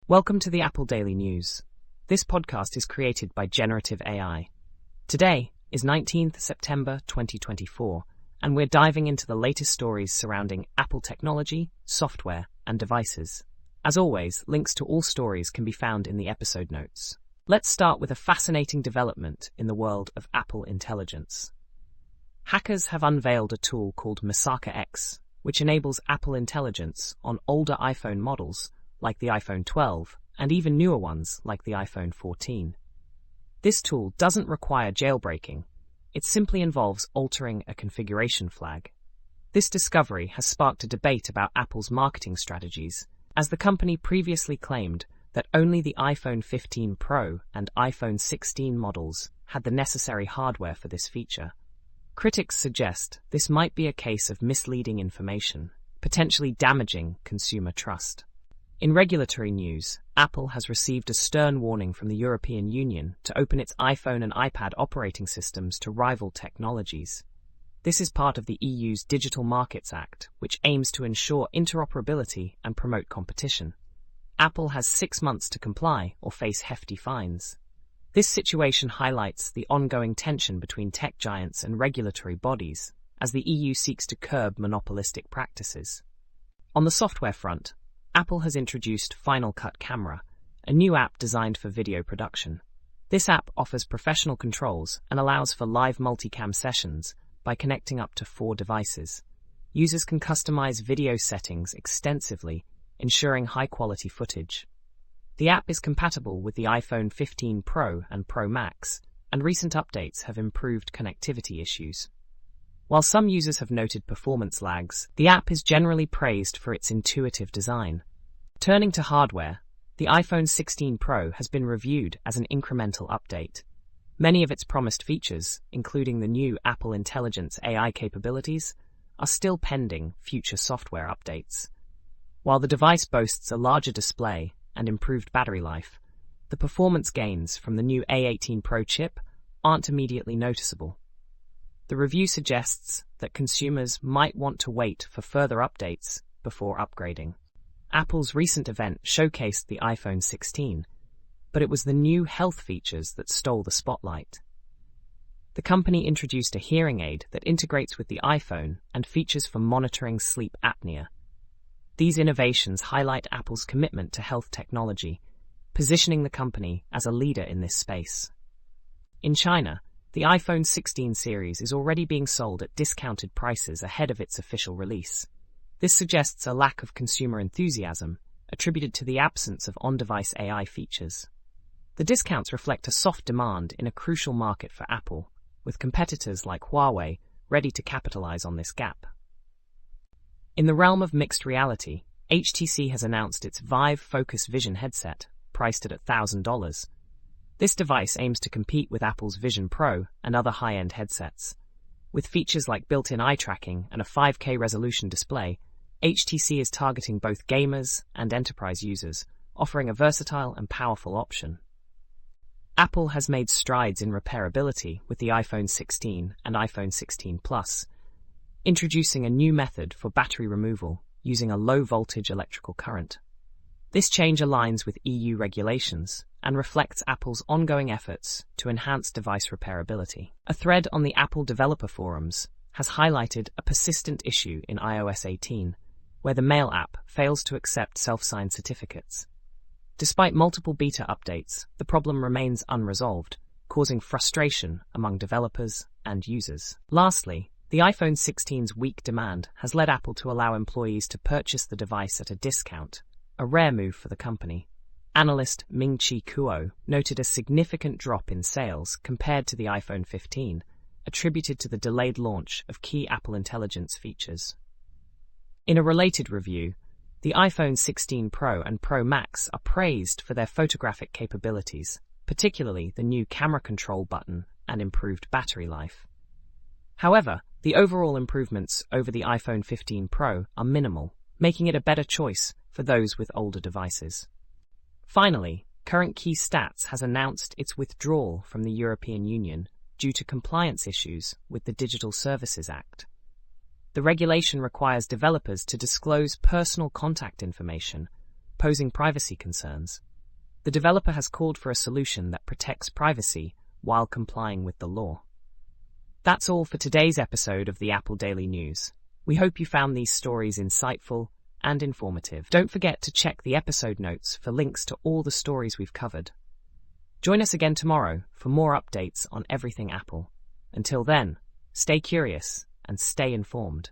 Welcome to the Apple Daily News. This podcast is created by Generative AI. Today is 19th September 2024, and we're diving into the latest stories surrounding Apple technology, software, and devices. As always, links to all stories can be found in the episode notes. Let's start with a fascinating development in the world of Apple intelligence. Hackers have unveiled a tool called Masaka X, which enables Apple intelligence on older iPhone models like the iPhone 12 and even newer ones like the iPhone 14. This tool doesn't require jailbreaking. It simply involves altering a configuration flag. This discovery has sparked a debate about Apple's marketing strategies, as the company previously claimed that only the iPhone 15 Pro and iPhone 16 models had the necessary hardware for this feature. Critics suggest this might be a case of misleading information, potentially damaging consumer trust. In regulatory news, Apple has received a stern warning from the European Union to open its iPhone and iPad operating systems to rival technologies. This is part of the EU's Digital Markets Act, which aims to ensure interoperability and promote competition. Apple has 6 months to comply or face hefty fines. This situation highlights the ongoing tension between tech giants and regulatory bodies, as the EU seeks to curb monopolistic practices. On the software front, Apple has introduced Final Cut Camera, a new app designed for video production. This app offers professional controls and allows for live multicam sessions by connecting up to 4 devices. Users can customize video settings extensively, ensuring high-quality footage. The app is compatible with the iPhone 15 Pro and Pro Max, and recent updates have improved connectivity issues. While some users have noted performance lags, the app is generally praised for its intuitive design. Turning to hardware, the iPhone 16 Pro has been reviewed as an incremental update. Many of its promised features, including the new Apple Intelligence AI capabilities, are still pending future software updates. While the device boasts a larger display and improved battery life, the performance gains from the new A18 Pro chip aren't immediately noticeable. The review suggests that consumers might want to wait for further updates before upgrading. Apple's recent event showcased the iPhone 16, but it was the new health features that stole the spotlight. The company introduced a hearing aid that integrates with the iPhone and features for monitoring sleep apnea. These innovations highlight Apple's commitment to health technology, positioning the company as a leader in this space. In China, the iPhone 16 series is already being sold at discounted prices ahead of its official release. This suggests a lack of consumer enthusiasm, attributed to the absence of on-device AI features. The discounts reflect a soft demand in a crucial market for Apple, with competitors like Huawei ready to capitalize on this gap. In the realm of mixed reality, HTC has announced its Vive Focus Vision headset, priced at $1,000. This device aims to compete with Apple's Vision Pro and other high-end headsets. With features like built-in eye tracking and a 5K resolution display, HTC is targeting both gamers and enterprise users, offering a versatile and powerful option. Apple has made strides in repairability with the iPhone 16 and iPhone 16 Plus, introducing a new method for battery removal using a low-voltage electrical current. This change aligns with EU regulations and reflects Apple's ongoing efforts to enhance device repairability. A thread on the Apple developer forums has highlighted a persistent issue in iOS 18, where the Mail app fails to accept self-signed certificates. Despite multiple beta updates, the problem remains unresolved, causing frustration among developers and users. Lastly, the iPhone 16's weak demand has led Apple to allow employees to purchase the device at a discount, a rare move for the company. Analyst Ming-Chi Kuo noted a significant drop in sales compared to the iPhone 15, attributed to the delayed launch of key Apple Intelligence features. In a related review, the iPhone 16 Pro and Pro Max are praised for their photographic capabilities, particularly the new camera control button and improved battery life. However, the overall improvements over the iPhone 15 Pro are minimal, making it a better choice for those with older devices. Finally, CurrentKey Stats has announced its withdrawal from the European Union due to compliance issues with the Digital Services Act. The regulation requires developers to disclose personal contact information, posing privacy concerns. The developer has called for a solution that protects privacy while complying with the law. That's all for today's episode of the Apple Daily News. We hope you found these stories insightful and informative. Don't forget to check the episode notes for links to all the stories we've covered. Join us again tomorrow for more updates on everything Apple. Until then, stay curious and stay informed.